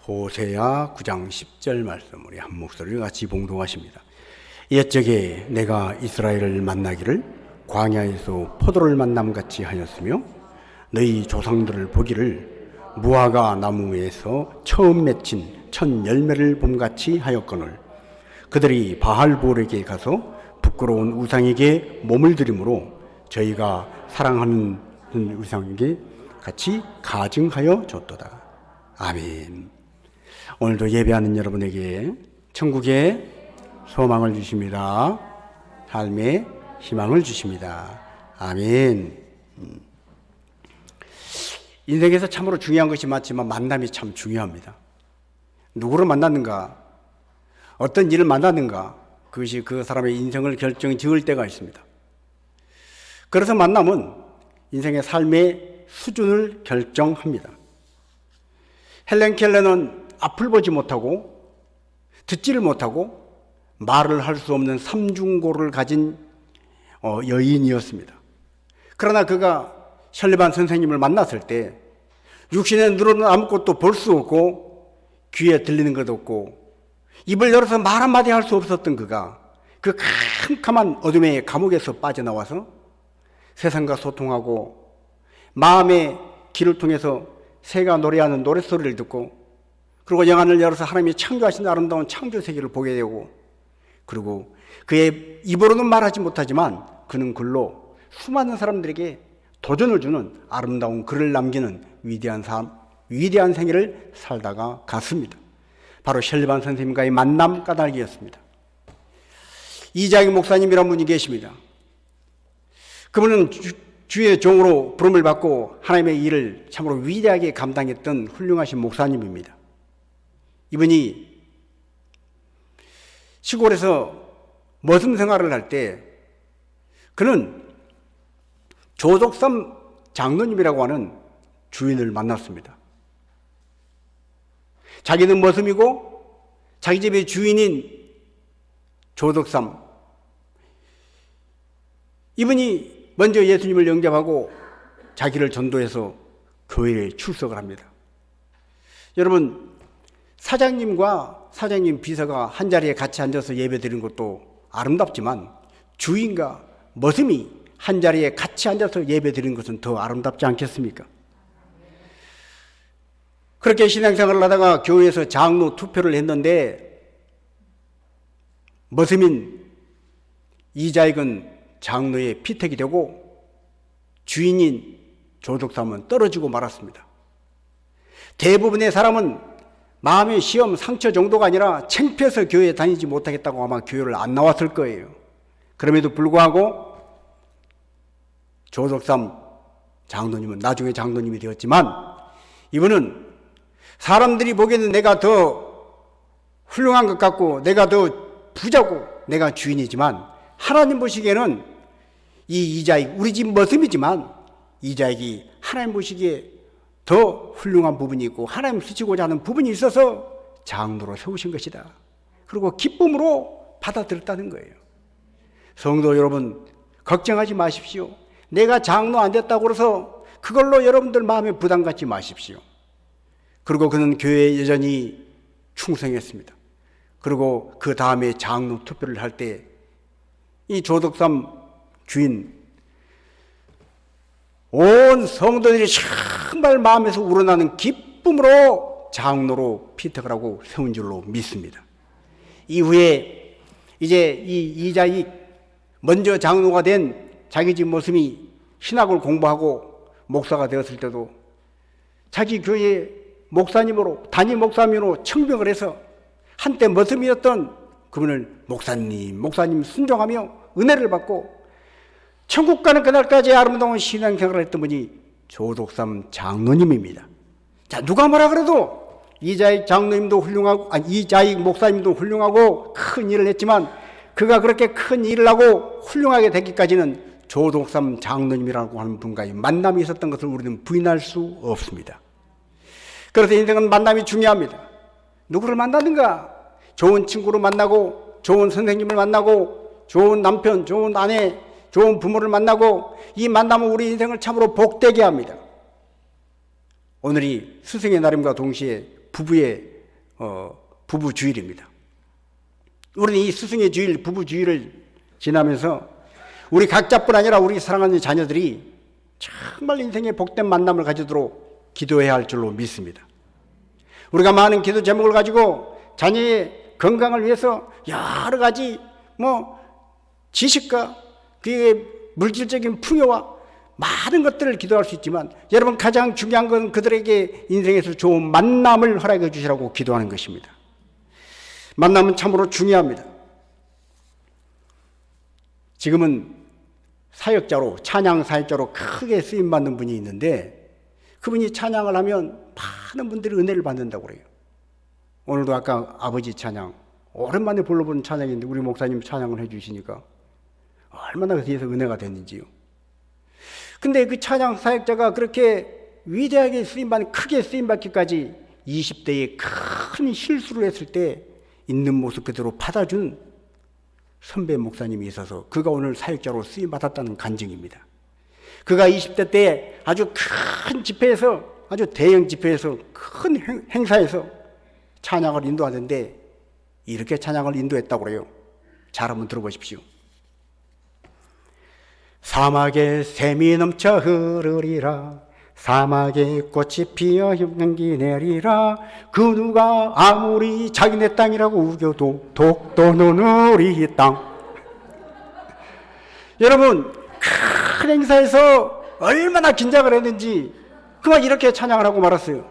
호세아 9장 10절 말씀 우리 한 목소리를 같이 봉독하십니다. 옛적에 내가 이스라엘을 만나기를 광야에서 포도를 만남같이 하였으며 너희 조상들을 보기를 무화과 나무에서 처음 맺힌 첫 열매를 봄같이 하였거늘 그들이 바알볼에게 가서 부끄러운 우상에게 몸을 들이므로 저희가 사랑하는 우상에게 같이 가증하여 줬도다. 아멘. 오늘도 예배하는 여러분에게 천국의 소망을 주십니다. 삶의 희망을 주십니다. 아멘. 인생에서 참으로 중요한 것이 맞지만 만남이 참 중요합니다. 누구를 만났는가, 어떤 일을 만났는가, 그것이 그 사람의 인생을 결정 지을 때가 있습니다. 그래서 만남은 인생의 삶의 수준을 결정합니다. 헬렌 켈러는 앞을 보지 못하고 듣지를 못하고 말을 할 수 없는 삼중고를 가진 여인이었습니다. 그러나 그가 설리반 선생님을 만났을 때 육신의 눈으로는 아무것도 볼 수 없고 귀에 들리는 것도 없고 입을 열어서 말 한마디 할 수 없었던 그가 그 캄캄한 어둠의 감옥에서 빠져나와서 세상과 소통하고 마음의 길을 통해서 새가 노래하는 노랫소리를 듣고 그리고 영안을 열어서 하나님이 창조하신 아름다운 창조 세계를 보게 되고 그리고 그의 입으로는 말하지 못하지만 그는 글로 수많은 사람들에게 도전을 주는 아름다운 글을 남기는 위대한 생애를 살다가 갔습니다. 바로 셜리반 선생님과의 만남 까닭이었습니다. 이자익 목사님이라는 분이 계십니다. 그분은 주의 종으로 부름을 받고 하나님의 일을 참으로 위대하게 감당했던 훌륭하신 목사님입니다. 이분이 시골에서 머슴 생활을 할 때 그는 조덕삼 장로님이라고 하는 주인을 만났습니다. 자기는 머슴이고 자기 집의 주인인 조덕삼 이분이 먼저 예수님을 영접하고 자기를 전도해서 교회에 출석을 합니다. 여러분, 사장님과 사장님 비서가 한자리에 같이 앉아서 예배드리는 것도 아름답지만 주인과 머슴이 한자리에 같이 앉아서 예배드리는 것은 더 아름답지 않겠습니까? 그렇게 신앙생활을 하다가 교회에서 장로 투표를 했는데 머슴인 이자익은 장로의 피택이 되고 주인인 조덕삼은 떨어지고 말았습니다. 대부분의 사람은 마음의 시험, 상처 정도가 아니라 창피해서 교회에 다니지 못하겠다고 아마 교회를 안 나왔을 거예요. 그럼에도 불구하고 조덕삼 장로님은 나중에 장로님이 되었지만 이분은 사람들이 보기에는 내가 더 훌륭한 것 같고 내가 더 부자고 내가 주인이지만 하나님 보시기에는 이 이자익, 우리 집 머슴이지만 이자익이 하나님 보시기에 더 훌륭한 부분이 있고 하나님 쓰시고자 하는 부분이 있어서 장로로 세우신 것이다. 그리고 기쁨으로 받아들였다는 거예요. 성도 여러분, 걱정하지 마십시오. 내가 장로 안 됐다고 해서 그걸로 여러분들 마음에 부담 갖지 마십시오. 그리고 그는 교회에 여전히 충성했습니다. 그리고 그 다음에 장로 투표를 할 때 이 조덕삼 주인 온 성도들이 정말 마음에서 우러나는 기쁨으로 장로로 피택을 하고 세운 줄로 믿습니다. 이후에 이제 이 이자익 먼저 장로가 된 자기 집 모습이 신학을 공부하고 목사가 되었을 때도 자기 교회 목사님으로 담임 목사님으로 청명을 해서 한때 머슴이었던 그분을 목사님 순종하며 은혜를 받고 천국 가는 그날까지 아름다운 신앙생활을 했던 분이 조덕삼 장로님입니다. 자, 누가 뭐라 그래도 이자익 장로님도 훌륭하고 이자익 목사님도 훌륭하고 큰 일을 했지만 그가 그렇게 큰 일을 하고 훌륭하게 되기까지는 조덕삼 장로님이라고 하는 분과의 만남이 있었던 것을 우리는 부인할 수 없습니다. 그래서 인생은 만남이 중요합니다. 누구를 만나는가? 좋은 친구를 만나고 좋은 선생님을 만나고 좋은 남편, 좋은 아내, 좋은 부모를 만나고 이 만남은 우리 인생을 참으로 복되게 합니다. 오늘이 스승의 날임과 동시에 부부의 부부 주일입니다. 우리는 이 스승의 주일, 부부 주일을 지나면서 우리 각자뿐 아니라 우리 사랑하는 자녀들이 정말 인생의 복된 만남을 가지도록 기도해야 할 줄로 믿습니다. 우리가 많은 기도 제목을 가지고 자녀의 건강을 위해서 여러 가지 지식과 그의 물질적인 풍요와 많은 것들을 기도할 수 있지만, 여러분 가장 중요한 건 그들에게 인생에서 좋은 만남을 허락해 주시라고 기도하는 것입니다. 만남은 참으로 중요합니다. 지금은 사역자로, 찬양 사역자로 크게 쓰임받는 분이 있는데, 그분이 찬양을 하면 많은 분들이 은혜를 받는다고 그래요. 오늘도 아까 아버지 찬양, 오랜만에 불러본 찬양인데 우리 목사님 찬양을 해주시니까 얼마나 뒤에서 은혜가 됐는지요. 근데 그 찬양 사역자가 그렇게 위대하게 쓰임받는, 크게 쓰임받기까지 20대에 큰 실수를 했을 때 있는 모습 그대로 받아준 선배 목사님이 있어서 그가 오늘 사역자로 쓰임받았다는 간증입니다. 그가 20대 때 아주 큰 집회에서, 아주 대형 집회에서, 큰 행사에서 찬양을 인도하는데 이렇게 찬양을 인도했다고 그래요. 잘 한번 들어보십시오. 사막에 샘이 넘쳐 흐르리라, 사막에 꽃이 피어 향기 내리라, 그 누가 아무리 자기네 땅이라고 우겨도 독도는 우리 땅. 여러분, 큰 행사에서 얼마나 긴장을 했는지 그만 이렇게 찬양을 하고 말았어요.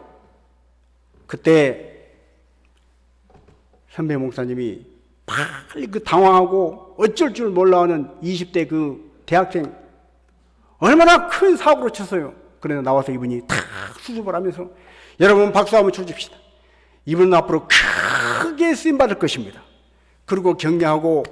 그때 선배 목사님이 빨리 그 당황하고 어쩔 줄 몰라하는 20대 그 대학생, 얼마나 큰 사고를 쳤어요. 그래서 나와서 이분이 탁 수습을 하면서, 여러분 박수 한번 쳐줍시다. 이분은 앞으로 크게 쓰임받을 것입니다. 그리고 격려하고,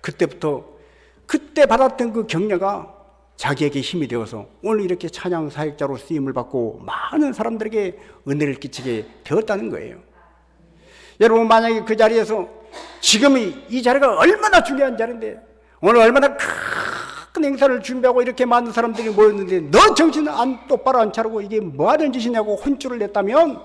그때 받았던 그 격려가 자기에게 힘이 되어서 오늘 이렇게 찬양 사역자로 쓰임을 받고 많은 사람들에게 은혜를 끼치게 되었다는 거예요. 여러분, 만약에 그 자리에서, 지금 이 자리가 얼마나 중요한 자리인데, 오늘 얼마나 큰 행사를 준비하고 이렇게 많은 사람들이 모였는데 너 정신 똑바로 안 차리고 이게 뭐 하는 짓이냐고 혼쭐을 냈다면,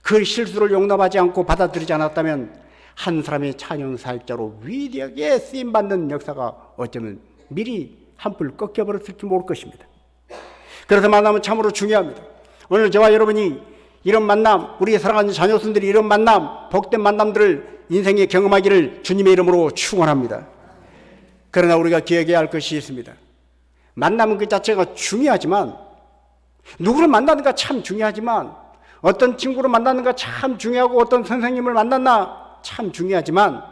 그 실수를 용납하지 않고 받아들이지 않았다면 한 사람의 찬양 사역자로 위대하게 쓰임받는 역사가 어쩌면 미리 한풀 꺾여버렸을지 모를 것입니다. 그래서 만남은 참으로 중요합니다. 오늘 저와 여러분이 이런 만남, 우리 사랑하는 자녀순들이 이런 만남, 복된 만남들을 인생에 경험하기를 주님의 이름으로 축원합니다. 그러나 우리가 기억해야 할 것이 있습니다. 만남은 그 자체가 중요하지만, 누구를 만나는가 참 중요하지만, 어떤 친구를 만나는가 참 중요하고, 어떤 선생님을 만났나 참 중요하지만,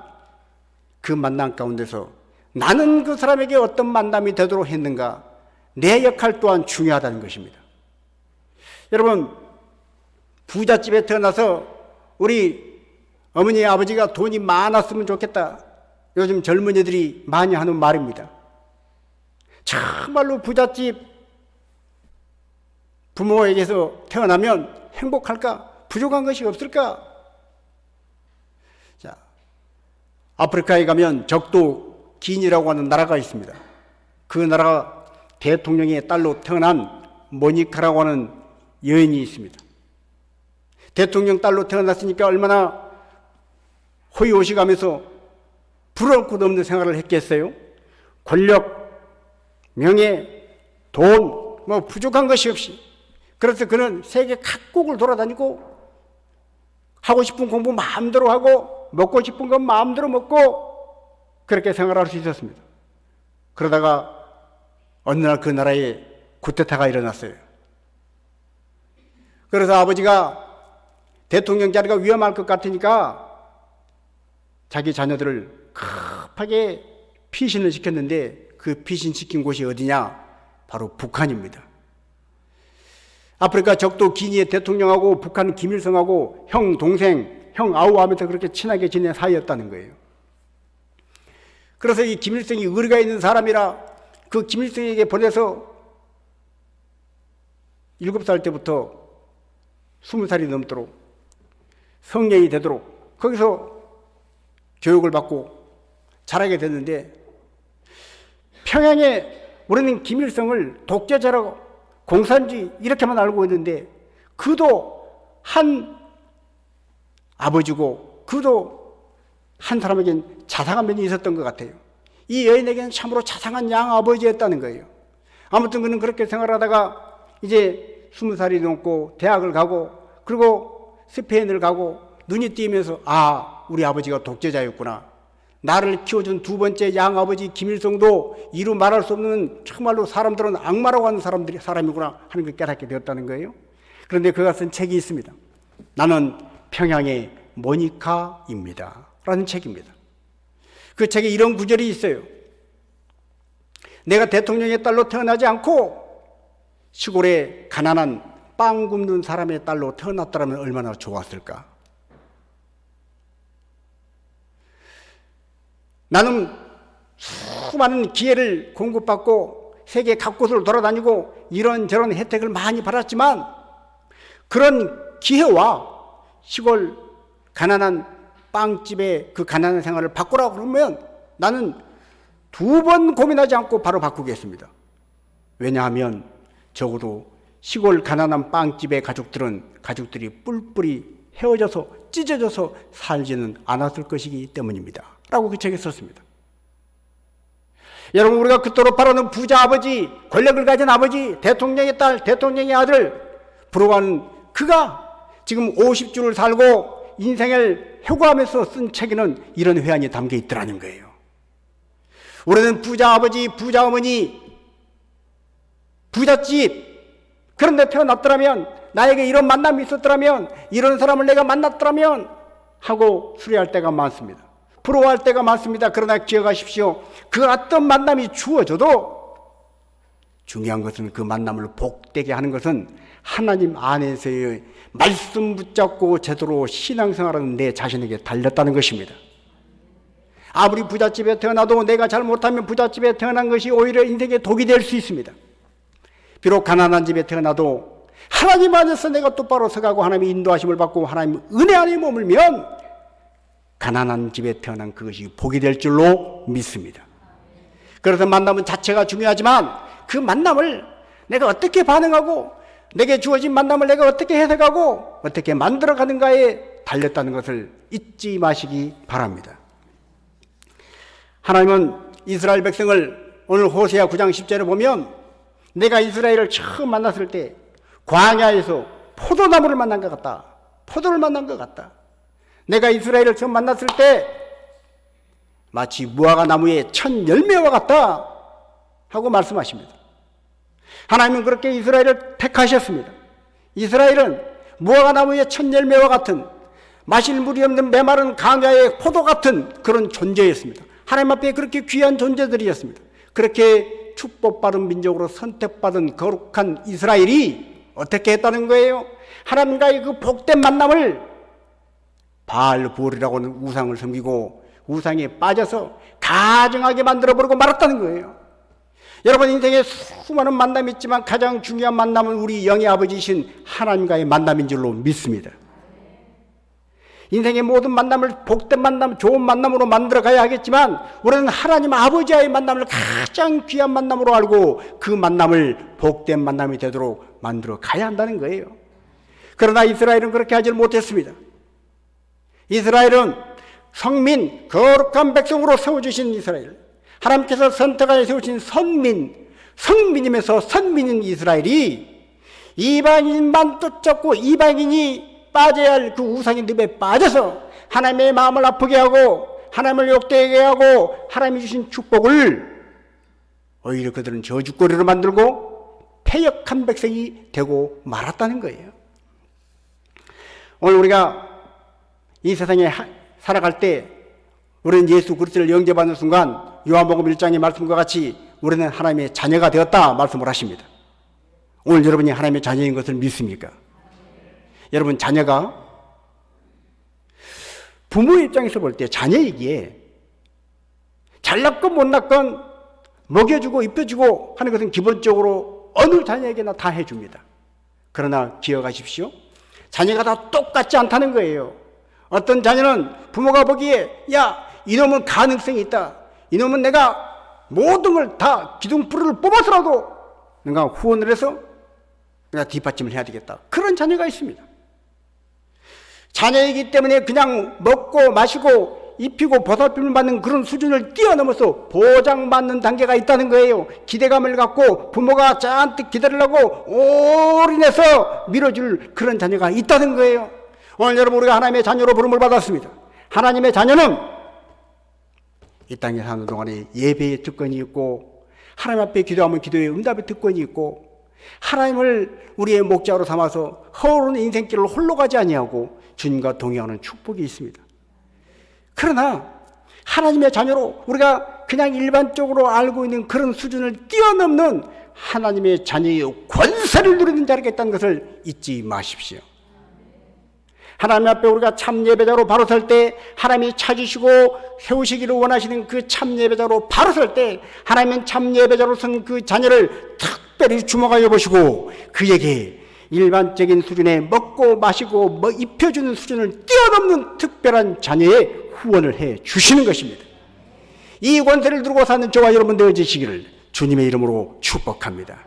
그 만남 가운데서 나는 그 사람에게 어떤 만남이 되도록 했는가, 내 역할 또한 중요하다는 것입니다. 여러분, 부잣집에 태어나서 우리 어머니 아버지가 돈이 많았으면 좋겠다, 요즘 젊은이들이 많이 하는 말입니다. 정말로 부잣집 부모에게서 태어나면 행복할까? 부족한 것이 없을까? 자, 아프리카에 가면 적도 기니라고 하는 나라가 있습니다. 그 나라 대통령의 딸로 태어난 모니카라고 하는 여인이 있습니다. 대통령 딸로 태어났으니까 얼마나 호의호식하면서 부러울 것 없는 생활을 했겠어요? 권력, 명예, 돈, 부족한 것이 없이. 그래서 그는 세계 각국을 돌아다니고 하고 싶은 공부 마음대로 하고 먹고 싶은 건 마음대로 먹고 그렇게 생활할 수 있었습니다. 그러다가 어느 날 그 나라에 쿠데타가 일어났어요. 그래서 아버지가 대통령 자리가 위험할 것 같으니까 자기 자녀들을 급하게 피신을 시켰는데, 그 피신시킨 곳이 어디냐? 바로 북한입니다. 아프리카 적도 기니의 대통령하고 북한 김일성하고 형, 동생, 형, 아우 하면서 그렇게 친하게 지낸 사이였다는 거예요. 그래서 이 김일성이 의리가 있는 사람이라 그 김일성에게 보내서 7살 때부터 20살이 넘도록, 성년이 되도록 거기서 교육을 받고 자라게 됐는데, 평양에 우리는 김일성을 독재자라고, 공산주의 이렇게만 알고 있는데, 그도 한 아버지고 그도 한 사람에겐 자상한 면이 있었던 것 같아요. 이 여인에게는 참으로 자상한 양 아버지였다는 거예요. 아무튼 그는 그렇게 생활하다가 이제 20살이 넘고 대학을 가고 그리고 스페인을 가고 눈이 띄면서 우리 아버지가 독재자였구나. 나를 키워준 두 번째 양아버지 김일성도 이루 말할 수 없는 정말로 사람들은 악마라고 하는 사람이구나 하는 걸 깨닫게 되었다는 거예요. 그런데 그가 쓴 책이 있습니다. 나는 평양의 모니카입니다 라는 책입니다. 그 책에 이런 구절이 있어요. 내가 대통령의 딸로 태어나지 않고 시골에 가난한 빵 굽는 사람의 딸로 태어났더라면 얼마나 좋았을까. 나는 수많은 기회를 공급받고 세계 각곳을 돌아다니고 이런저런 혜택을 많이 받았지만 그런 기회와 시골 가난한 빵집의 그 가난한 생활을 바꾸라고 그러면 나는 2번 고민하지 않고 바로 바꾸겠습니다. 왜냐하면 적어도 시골 가난한 빵집의 가족들이 뿔뿔이 헤어져서 찢어져서 살지는 않았을 것이기 때문입니다 라고 그 책에 썼습니다. 여러분, 우리가 그토록 바라는 부자 아버지, 권력을 가진 아버지, 대통령의 딸, 대통령의 아들 부러워하는 그가 지금 50주를 살고 인생을 회고하면서 쓴 책에는 이런 회한이 담겨 있더라는 거예요. 우리는 부자 아버지, 부자 어머니, 부잣집 그런 데 태어났더라면, 나에게 이런 만남이 있었더라면, 이런 사람을 내가 만났더라면 하고 수리할 때가 많습니다. 부러워할 때가 많습니다. 그러나 기억하십시오. 그 어떤 만남이 주어져도 중요한 것은 그 만남을 복되게 하는 것은 하나님 안에서의 말씀 붙잡고 제대로 신앙생활하는 내 자신에게 달렸다는 것입니다. 아무리 부잣집에 태어나도 내가 잘못하면 부잣집에 태어난 것이 오히려 인생의 독이 될 수 있습니다. 비록 가난한 집에 태어나도 하나님 안에서 내가 똑바로 서가고 하나님의 인도하심을 받고 하나님의 은혜 안에 머물면 가난한 집에 태어난 그것이 복이 될 줄로 믿습니다. 그래서 만남은 자체가 중요하지만 그 만남을 내가 어떻게 반응하고 내게 주어진 만남을 내가 어떻게 해석하고 어떻게 만들어가는가에 달렸다는 것을 잊지 마시기 바랍니다. 하나님은 이스라엘 백성을 오늘 호세아 9장 10절에 보면 내가 이스라엘을 처음 만났을 때 광야에서 포도나무를 만난 것 같다. 포도를 만난 것 같다. 내가 이스라엘을 처음 만났을 때 마치 무화과 나무의 첫 열매와 같다 하고 말씀하십니다. 하나님은 그렇게 이스라엘을 택하셨습니다. 이스라엘은 무화과 나무의 첫 열매와 같은 마실 물이 없는 메마른 강야의 포도 같은 그런 존재였습니다. 하나님 앞에 그렇게 귀한 존재들이었습니다. 그렇게 축복받은 민족으로 선택받은 거룩한 이스라엘이 어떻게 했다는 거예요? 하나님과의 그 복된 만남을 바알부올이라고 하는 우상을 섬기고 우상에 빠져서 가증하게 만들어버리고 말았다는 거예요. 여러분, 인생에 수많은 만남이 있지만 가장 중요한 만남은 우리 영의 아버지이신 하나님과의 만남인 줄로 믿습니다. 인생의 모든 만남을 복된 만남, 좋은 만남으로 만들어 가야 하겠지만 우리는 하나님 아버지와의 만남을 가장 귀한 만남으로 알고 그 만남을 복된 만남이 되도록 만들어 가야 한다는 거예요. 그러나 이스라엘은 그렇게 하지 못했습니다. 이스라엘은 성민, 거룩한 백성으로 세워주신 이스라엘, 하나님께서 선택하여 세우신 성민이면서 선민인 이스라엘이 이방인만 쫓았고 이방인이 빠져야 할 그 우상의 늪에 빠져서 하나님의 마음을 아프게 하고 하나님을 욕되게 하고 하나님이 주신 축복을 오히려 그들은 저주거리로 만들고 패역한 백성이 되고 말았다는 거예요. 오늘 우리가 이 세상에 살아갈 때 우리는 예수 그리스도를 영접하는 순간 요한복음 1장의 말씀과 같이 우리는 하나님의 자녀가 되었다 말씀을 하십니다. 오늘 여러분이 하나님의 자녀인 것을 믿습니까? 여러분, 자녀가 부모의 입장에서 볼 때 자녀이기에 잘났건 못났건 먹여주고 입혀주고 하는 것은 기본적으로 어느 자녀에게나 다 해줍니다. 그러나 기억하십시오. 자녀가 다 똑같지 않다는 거예요. 어떤 자녀는 부모가 보기에 야, 이놈은 가능성이 있다. 이놈은 내가 모든 걸 다 기둥뿌리를 뽑아서라도 내가 후원을 해서 내가 뒷받침을 해야 되겠다. 그런 자녀가 있습니다. 자녀이기 때문에 그냥 먹고 마시고 입히고 보살핌을 받는 그런 수준을 뛰어넘어서 보장받는 단계가 있다는 거예요. 기대감을 갖고 부모가 잔뜩 기다리려고 올인해서 밀어줄 그런 자녀가 있다는 거예요. 오늘 여러분, 우리가 하나님의 자녀로 부름을 받았습니다. 하나님의 자녀는 이 땅에 사는 동안에 예배의 특권이 있고, 하나님 앞에 기도하면 기도의 응답의 특권이 있고, 하나님을 우리의 목자로 삼아서 허울은 인생길을 홀로 가지 아니하고 주님과 동행하는 축복이 있습니다. 그러나 하나님의 자녀로 우리가 그냥 일반적으로 알고 있는 그런 수준을 뛰어넘는 하나님의 자녀의 권세를 누리는 자리가 있다는 것을 잊지 마십시오. 하나님 앞에 우리가 참 예배자로 바로 설 때, 하나님이 찾으시고 세우시기를 원하시는 그 참 예배자로 바로 설 때, 하나님은 참 예배자로 선 그 자녀를 특별히 주목하여 보시고 그에게 일반적인 수준의 먹고 마시고 입혀주는 수준을 뛰어넘는 특별한 자녀의 후원을 해 주시는 것입니다. 이 권세를 두고 사는 저와 여러분 되어지시기를 주님의 이름으로 축복합니다.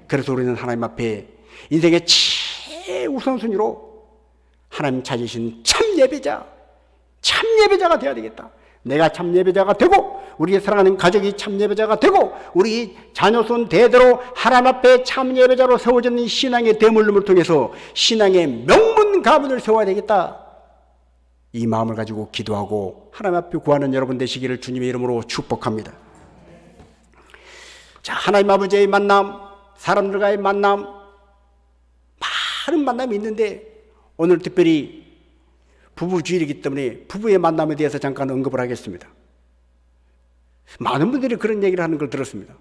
그래서 우리는 하나님 앞에 인생의 최우선순위로 하나님 찾으신 참 예배자가 되어야 되겠다. 내가 참 예배자가 되고, 우리 사랑하는 가족이 참 예배자가 되고, 우리 자녀손 대대로 하나님 앞에 참 예배자로 세워지는 신앙의 대물림을 통해서 신앙의 명문 가문을 세워야 되겠다. 이 마음을 가지고 기도하고 하나님 앞에 구하는 여러분 되시기를 주님의 이름으로 축복합니다. 자, 하나님 아버지의 만남, 사람들과의 만남, 많은 만남이 있는데 오늘 특별히 부부 주일이기 때문에 부부의 만남에 대해서 잠깐 언급을 하겠습니다. 많은 분들이 그런 얘기를 하는 걸 들었습니다.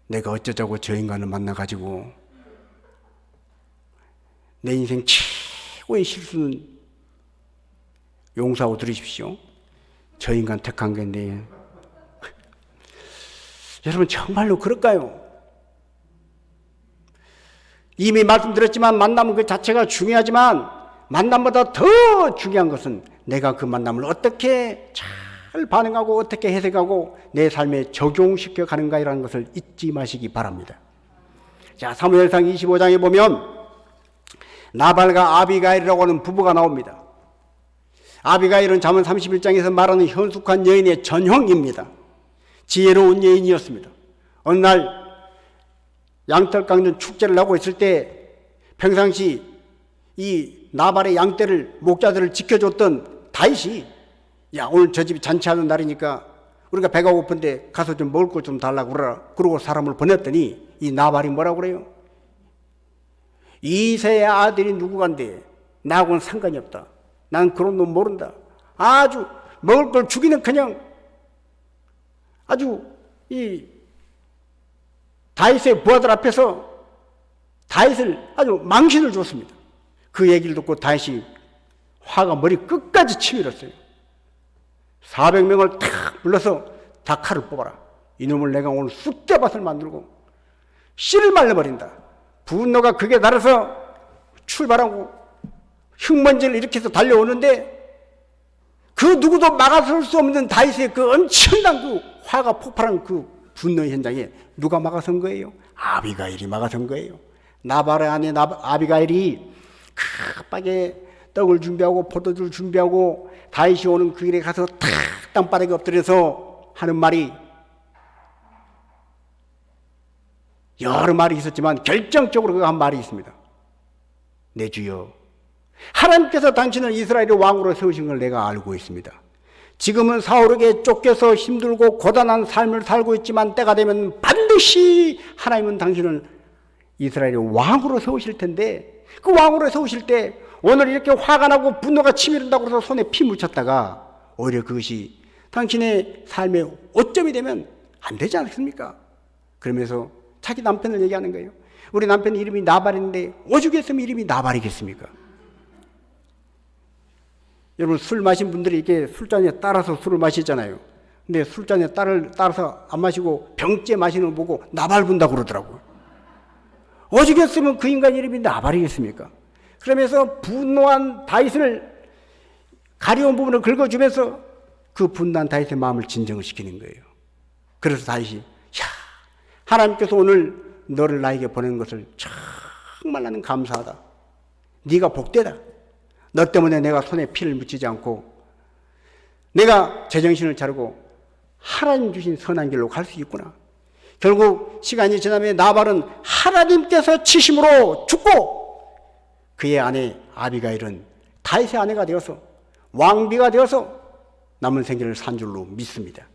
내가 어쩌자고 저 인간을 만나가지고 내 인생 최고의 실수는 용서하고 들으십시오. 저 인간 택한 건데. 여러분, 정말로 그럴까요? 이미 말씀드렸지만 만남 그 자체가 중요하지만 만남보다 더 중요한 것은 내가 그 만남을 어떻게 잘 반응하고 어떻게 해석하고 내 삶에 적용시켜 가는가라는 것을 잊지 마시기 바랍니다. 자, 사무엘상 25장에 보면 나발과 아비가일이라고 하는 부부가 나옵니다. 아비가일은 잠언 31장에서 말하는 현숙한 여인의 전형입니다. 지혜로운 여인이었습니다. 어느 날 양털 깎는 축제를 하고 있을 때 평상시 이 나발의 양떼를 목자들을 지켜줬던 다윗이, 야, 오늘 저 집이 잔치하는 날이니까 우리가 배가 고픈데 가서 좀 먹을 것 좀 달라고 그러라. 그러고 사람을 보냈더니 이 나발이 뭐라고 그래요? 이새의 아들이 누구간데 나하고는 상관이 없다. 난 그런 놈 모른다. 아주 먹을 걸 주기는 그냥 아주 이 다윗의 부하들 앞에서 다윗을 아주 망신을 줬습니다. 그 얘기를 듣고 다윗이 화가 머리 끝까지 치밀었어요. 400명을 탁 불러서 다 칼을 뽑아라. 이놈을 내가 오늘 쑥대밭을 만들고 씨를 말려버린다. 분노가 극에 달아서 출발하고 흙먼지를 일으켜서 달려오는데 그 누구도 막아설 수 없는 다윗의 그 엄청난 그 화가 폭발한 그 분노의 현장에 누가 막아선 거예요? 아비가일이 막아선 거예요. 나발의 아내 아비가일이 급하게 떡을 준비하고 포도주를 준비하고 다윗이 오는 그 길에 가서 탁 땅바닥에 엎드려서 하는 말이 여러 말이 있었지만 결정적으로 그 한 말이 있습니다. 내 주여, 하나님께서 당신을 이스라엘의 왕으로 세우신 걸 내가 알고 있습니다. 지금은 사울에게 쫓겨서 힘들고 고단한 삶을 살고 있지만 때가 되면 반드시 하나님은 당신을 이스라엘의 왕으로 세우실 텐데, 그 왕으로 세우실 때 오늘 이렇게 화가 나고 분노가 치밀은다고 해서 손에 피 묻혔다가 오히려 그것이 당신의 삶의 오점이 되면 안 되지 않습니까? 그러면서 자기 남편을 얘기하는 거예요. 우리 남편 이름이 나발인데 오죽했으면 이름이 나발이겠습니까? 여러분, 술 마신 분들이 이렇게 술잔에 따라서 술을 마시잖아요. 근데 술잔에 따라서 안 마시고 병째 마시는 거 보고 나발 분다고 그러더라고요. 오죽했으면 그 인간 이름이 나발이겠습니까? 그러면서 분노한 다윗을 가려운 부분을 긁어주면서 그 분노한 다윗의 마음을 진정을 시키는 거예요. 그래서 다윗이, 야, 하나님께서 오늘 너를 나에게 보낸 것을 정말 나는 감사하다. 네가 복되다. 너 때문에 내가 손에 피를 묻히지 않고 내가 제정신을 차리고 하나님 주신 선한 길로 갈 수 있구나. 결국 시간이 지나면 나발은 하나님께서 치심으로 죽고 그의 아내 아비가일은 다윗의 아내가 되어서 왕비가 되어서 남은 생기를 산 줄로 믿습니다.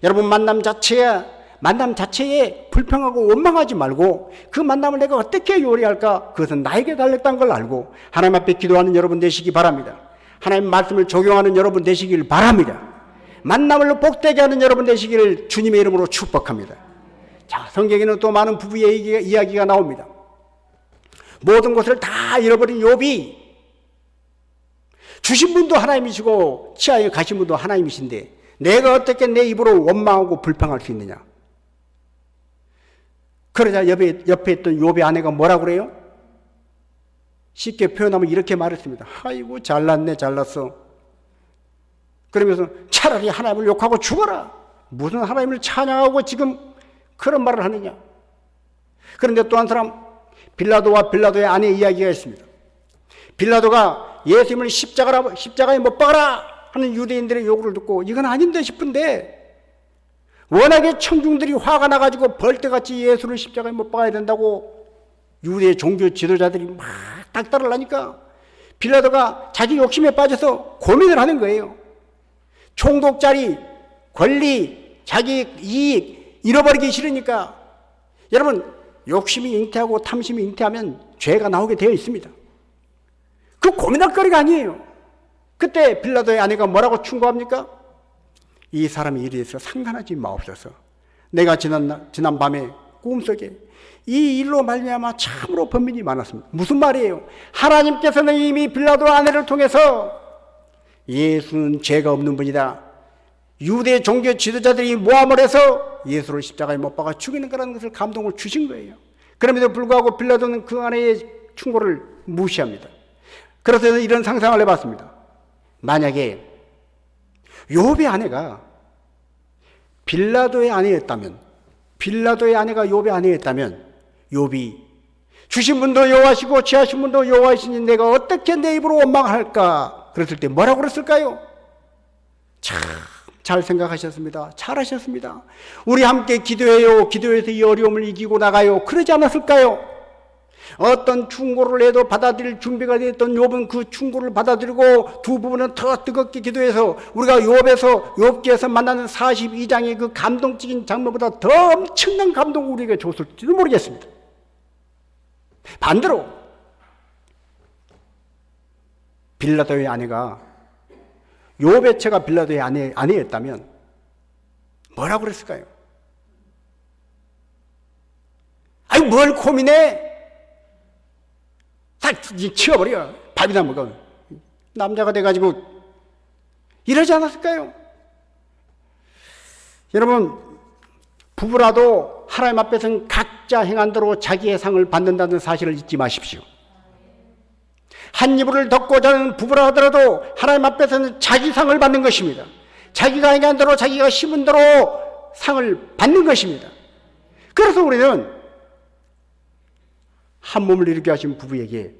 여러분, 만남 자체에 불평하고 원망하지 말고 그 만남을 내가 어떻게 요리할까? 그것은 나에게 달렸다는 걸 알고 하나님 앞에 기도하는 여러분 되시기 바랍니다. 하나님 말씀을 적용하는 여러분 되시길 바랍니다. 만남을 복되게 하는 여러분 되시기를 주님의 이름으로 축복합니다. 자, 성경에는 또 많은 부부의 이야기가 나옵니다. 모든 것을 다 잃어버린 욥이 주신 분도 하나님이시고 치하에 가신 분도 하나님이신데 내가 어떻게 내 입으로 원망하고 불평할 수 있느냐? 그러자 옆에 있던 욥의 아내가 뭐라고 그래요? 쉽게 표현하면 이렇게 말했습니다. 아이고 잘났네 잘났어. 그러면서 차라리 하나님을 욕하고 죽어라. 무슨 하나님을 찬양하고 지금 그런 말을 하느냐. 그런데 또 한 사람 빌라도와 빌라도의 아내 이야기가 있습니다. 빌라도가 예수님을 십자가에 못 박아라 하는 유대인들의 요구를 듣고 이건 아닌데 싶은데 워낙에 청중들이 화가 나가지고 벌떼같이 예수를 십자가에 못 박아야 된다고 유대 종교 지도자들이 막 닥달을 하니까 빌라도가 자기 욕심에 빠져서 고민을 하는 거예요. 총독자리, 권리, 자기 이익 잃어버리기 싫으니까 여러분 욕심이 잉태하고 탐심이 잉태하면 죄가 나오게 되어 있습니다. 그 고민할 거리가 아니에요. 그때 빌라도의 아내가 뭐라고 충고합니까? 이 사람이 이래서 상관하지 마옵소서. 내가 지난 밤에 꿈속에 이 일로 말미암아 참으로 번민이 많았습니다. 무슨 말이에요? 하나님께서는 이미 빌라도 아내를 통해서 예수는 죄가 없는 분이다. 유대 종교 지도자들이 모함을 해서 예수를 십자가에 못 박아 죽이는 거라는 것을 감동을 주신 거예요. 그럼에도 불구하고 빌라도는 그 아내의 충고를 무시합니다. 그래서 이런 상상을 해봤습니다. 만약에 욥의 아내가 빌라도의 아내였다면, 빌라도의 아내가 욥의 아내였다면 욥이 주신 분도 여호와시고 취하신 분도 여호와이시니 내가 어떻게 내 입으로 원망할까? 그랬을 때 뭐라고 그랬을까요? 참 잘 생각하셨습니다. 잘하셨습니다. 우리 함께 기도해요. 기도해서 이 어려움을 이기고 나가요. 그러지 않았을까요? 어떤 충고를 해도 받아들일 준비가 되었던 욥은 그 충고를 받아들이고 두 부분은 더 뜨겁게 기도해서 우리가 욥기에서 만나는 42장의 그 감동적인 장면보다 더 엄청난 감동을 우리에게 줬을지도 모르겠습니다. 반대로 빌라도의 아내가 욥의 처가 빌라도의 아내였다면 뭐라고 그랬을까요? 아니 뭘 고민해? 다 치워버려. 밥이나 먹어. 남자가 돼가지고 이러지 않았을까요? 여러분, 부부라도 하나님 앞에서는 각자 행한 대로 자기의 상을 받는다는 사실을 잊지 마십시오. 한 이불을 덮고 자는 부부라 하더라도 하나님 앞에서는 자기 상을 받는 것입니다. 자기가 행한 대로 자기가 심은 대로 상을 받는 것입니다. 그래서 우리는 한 몸을 이루게 하신 부부에게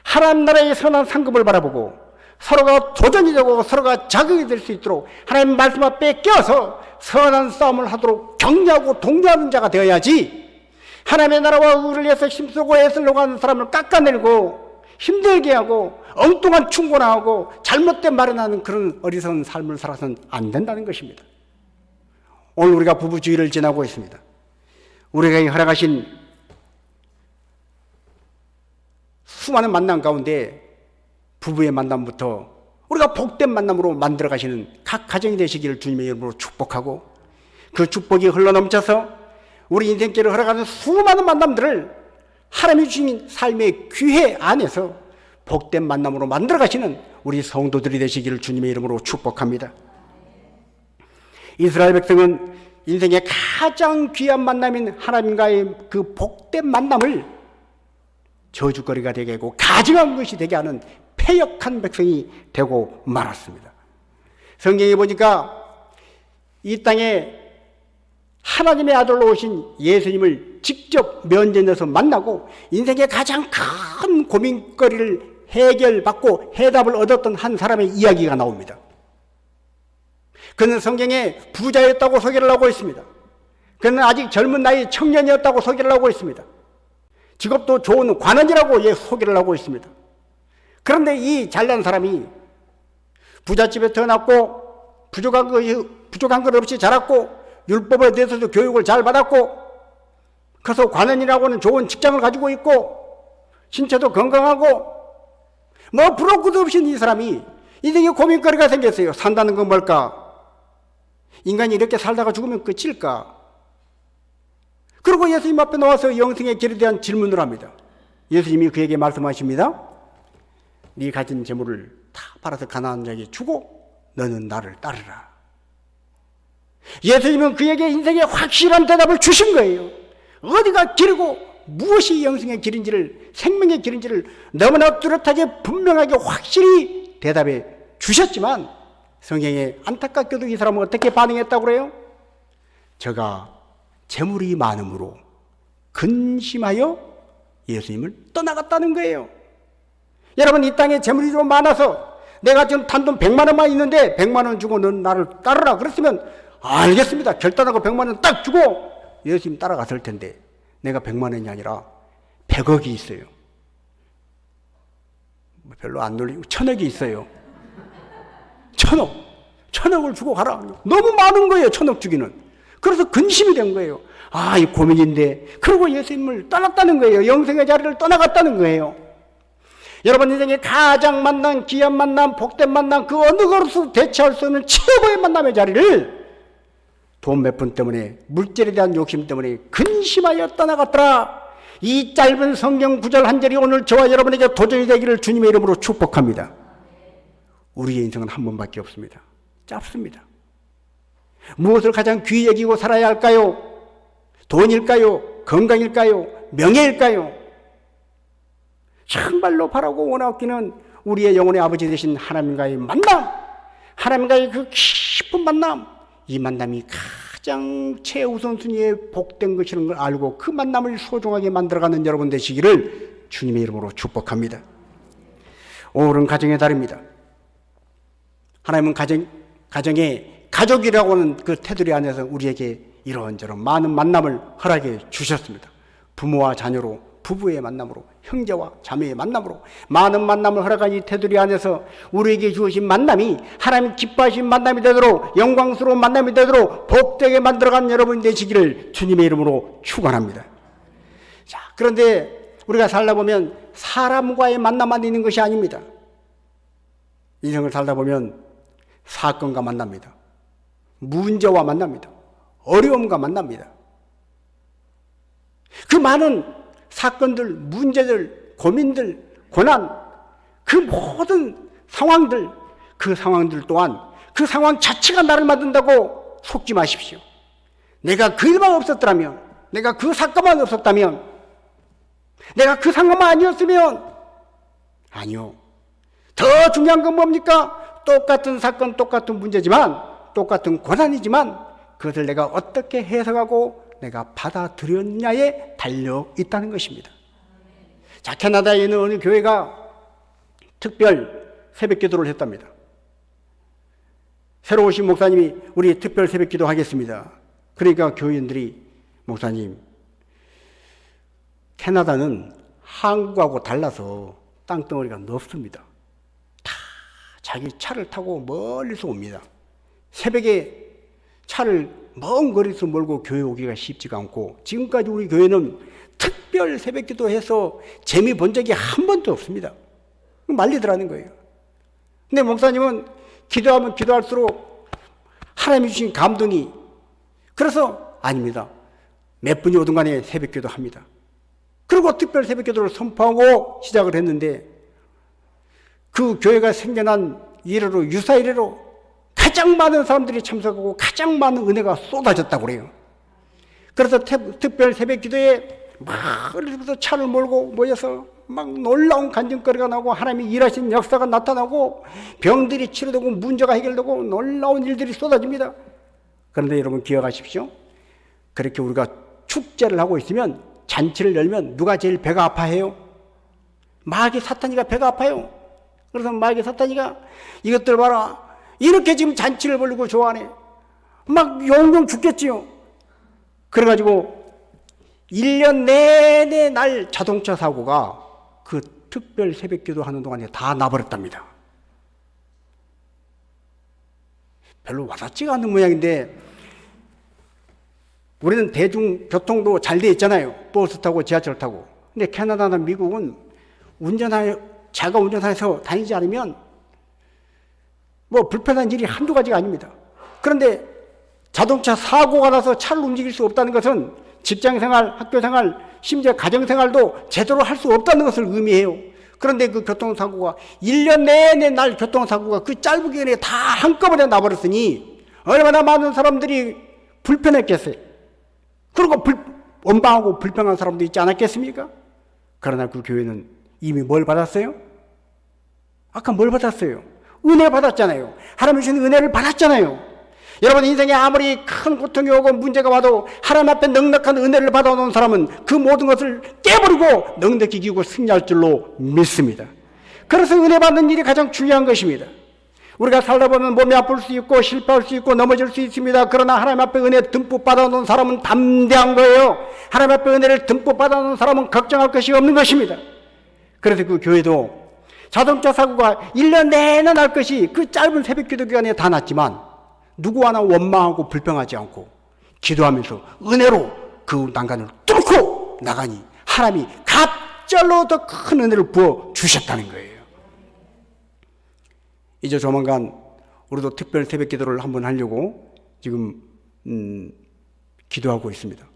하나님 나라의 선한 상급을 바라보고 서로가 도전이 되고 서로가 자극이 될 수 있도록 하나님 말씀 앞에 껴서 선한 싸움을 하도록 격려하고 독려하는 자가 되어야지 하나님의 나라와 의를 위해서 힘쓰고 애쓰려고 하는 사람을 깎아내리고 힘들게 하고 엉뚱한 충고나 하고 잘못된 말을 하는 그런 어리석은 삶을 살아서는 안 된다는 것입니다. 오늘 우리가 부부주의를 지나고 있습니다. 우리에게 허락하신 수많은 만남 가운데 부부의 만남부터 우리가 복된 만남으로 만들어 가시는 각 가정이 되시기를 주님의 이름으로 축복하고 그 축복이 흘러넘쳐서 우리 인생길을 허락하는 수많은 만남들을 하나님이 주신 삶의 기회 안에서 복된 만남으로 만들어 가시는 우리 성도들이 되시기를 주님의 이름으로 축복합니다. 이스라엘 백성은 인생의 가장 귀한 만남인 하나님과의 그 복된 만남을 저주거리가 되게 하고 가증한 것이 되게 하는 패역한 백성이 되고 말았습니다. 성경에 보니까 이 땅에 하나님의 아들로 오신 예수님을 직접 면전에서 만나고 인생의 가장 큰 고민거리를 해결받고 해답을 얻었던 한 사람의 이야기가 나옵니다. 그는 성경에 부자였다고 소개를 하고 있습니다. 그는 아직 젊은 나이 청년이었다고 소개를 하고 있습니다. 직업도 좋은 관원이라고 소개를 하고 있습니다. 그런데 이 잘난 사람이 부잣집에 태어났고 부족한 것 없이 자랐고 율법에 대해서도 교육을 잘 받았고 그래서 관원이라고는 좋은 직장을 가지고 있고 신체도 건강하고 뭐 부러울 것도 없이 이 사람이 인생에 고민거리가 생겼어요. 산다는 건 뭘까? 인간이 이렇게 살다가 죽으면 끝일까? 그리고 예수님 앞에 나와서 영생의 길에 대한 질문을 합니다. 예수님이 그에게 말씀하십니다. 네 가진 재물을 다 팔아서 가난한 자에게 주고 너는 나를 따르라. 예수님은 그에게 인생의 확실한 대답을 주신 거예요. 어디가 길고 무엇이 영생의 길인지를, 생명의 길인지를 너무나 뚜렷하게 분명하게 확실히 대답해 주셨지만 성경에 안타깝게도 이 사람은 어떻게 반응했다고 그래요? 저가 재물이 많음으로 근심하여 예수님을 떠나갔다는 거예요. 여러분, 이 땅에 재물이 좀 많아서 내가 지금 단돈 100만 원만 있는데 100만 원 주고 넌 나를 따르라 그랬으면 알겠습니다. 결단하고 100만 원 딱 주고 예수님 따라갔을 텐데 내가 100만 원이 아니라 100억이 있어요. 별로 안 놀리고 1000억이 있어요. 1000억을 주고 가라. 너무 많은 거예요. 1000억 주기는. 그래서 근심이 된 거예요. 아, 이 고민인데. 그리고 예수님을 떠났다는 거예요. 영생의 자리를 떠나갔다는 거예요. 여러분 인생에 가장 만난 귀한 만남, 복된 만남, 그 어느 것으로도 대체할 수 없는 최고의 만남의 자리를 돈 몇 푼 때문에, 물질에 대한 욕심 때문에 근심하여 떠나갔더라. 이 짧은 성경 구절 한 절이 오늘 저와 여러분에게 도전이 되기를 주님의 이름으로 축복합니다. 우리의 인생은 한 번밖에 없습니다. 짧습니다. 무엇을 가장 귀히 여기고 살아야 할까요? 돈일까요? 건강일까요? 명예일까요? 정말로 바라고 원하기는 우리의 영혼의 아버지 되신 하나님과의 만남, 하나님과의 그 깊은 만남, 이 만남이 가장 최우선순위의 복된 것이라는 걸 알고 그 만남을 소중하게 만들어가는 여러분 되시기를 주님의 이름으로 축복합니다. 오늘은 가정의 달입니다. 하나님은 가정의 가족이라고 하는 그 테두리 안에서 우리에게 이런저런 많은 만남을 허락해 주셨습니다. 부모와 자녀로, 부부의 만남으로, 형제와 자매의 만남으로 많은 만남을 허락한 이 테두리 안에서 우리에게 주신 만남이 하나님 기뻐하신 만남이 되도록, 영광스러운 만남이 되도록 복되게 만들어간 여러분 되시기를 주님의 이름으로 축원합니다. 자, 그런데 우리가 살다 보면 사람과의 만남만 있는 것이 아닙니다. 인생을 살다 보면 사건과 만납니다. 문제와 만납니다. 어려움과 만납니다. 그 많은 사건들, 문제들, 고민들, 고난, 그 모든 상황들, 그 상황들 또한 그 상황 자체가 나를 만든다고 속지 마십시오. 내가 그 일만 없었더라면, 내가 그 사건만 없었다면, 내가 그 상황만 아니었으면, 아니요. 더 중요한 건 뭡니까? 똑같은 사건, 똑같은 문제지만, 똑같은 고난이지만 그것을 내가 어떻게 해석하고 내가 받아들였냐에 달려 있다는 것입니다. 자, 캐나다에 있는 어느 교회가 특별 새벽 기도를 했답니다. 새로 오신 목사님이 우리 특별 새벽 기도 하겠습니다. 그러니까 교인들이 목사님, 캐나다는 한국하고 달라서 땅덩어리가 넓습니다. 다 자기 차를 타고 멀리서 옵니다. 새벽에 차를 먼 거리에서 몰고 교회 오기가 쉽지가 않고 지금까지 우리 교회는 특별 새벽 기도해서 재미 본 적이 한 번도 없습니다. 말리더라는 거예요. 근데 목사님은 기도하면 기도할수록 하나님이 주신 감동이, 그래서 아닙니다. 몇 분이 오든 간에 새벽 기도 합니다. 그리고 특별 새벽 기도를 선포하고 시작을 했는데 그 교회가 생겨난 이래로 유사 이래로 가장 많은 사람들이 참석하고 가장 많은 은혜가 쏟아졌다고 그래요. 그래서 특별 새벽 기도에 막 차를 몰고 모여서 막 놀라운 간증거리가 나오고 하나님이 일하신 역사가 나타나고 병들이 치료되고 문제가 해결되고 놀라운 일들이 쏟아집니다. 그런데 여러분 기억하십시오. 그렇게 우리가 축제를 하고 있으면, 잔치를 열면 누가 제일 배가 아파해요? 마귀 사탄이가 배가 아파요. 그래서 마귀 사탄이가 이것들 봐라. 이렇게 지금 잔치를 벌리고 좋아하네. 막 용용 죽겠지요. 그래가지고 1년 내내 날 자동차 사고가 그 특별 새벽기도 하는 동안에 다 나버렸답니다. 별로 와닿지가 않는 모양인데 우리는 대중교통도 잘 돼 있잖아요. 버스 타고 지하철 타고. 근데 캐나다나 미국은 자가 운전해서 다니지 않으면 뭐 불편한 일이 한두 가지가 아닙니다. 그런데 자동차 사고가 나서 차를 움직일 수 없다는 것은 직장생활, 학교생활, 심지어 가정생활도 제대로 할 수 없다는 것을 의미해요. 그런데 그 교통사고가 1년 내내 날 교통사고가 그 짧은 기간에 다 한꺼번에 나버렸으니 얼마나 많은 사람들이 불편했겠어요. 그리고 원망하고 불평한 사람도 있지 않았겠습니까? 그러나 그 교회는 이미 뭘 받았어요? 아까 뭘 받았어요? 은혜 받았잖아요. 하나님 주신 은혜를 받았잖아요. 여러분 인생에 아무리 큰 고통이 오고 문제가 와도 하나님 앞에 넉넉한 은혜를 받아놓은 사람은 그 모든 것을 깨버리고 넉넉히 이기고 승리할 줄로 믿습니다. 그래서 은혜 받는 일이 가장 중요한 것입니다. 우리가 살다 보면 몸이 아플 수 있고 실패할 수 있고 넘어질 수 있습니다. 그러나 하나님 앞에 은혜 듬뿍 받아놓은 사람은 담대한 거예요. 하나님 앞에 은혜를 듬뿍 받아놓은 사람은 걱정할 것이 없는 것입니다. 그래서 그 교회도 자동차 사고가 1년 내내 날 것이 그 짧은 새벽 기도 기간에 다 났지만 누구 하나 원망하고 불평하지 않고 기도하면서 은혜로 그 난간을 뚫고 나가니 하나님이 갑절로 더 큰 은혜를 부어 주셨다는 거예요. 이제 조만간 우리도 특별 새벽 기도를 한번 하려고 지금 기도하고 있습니다.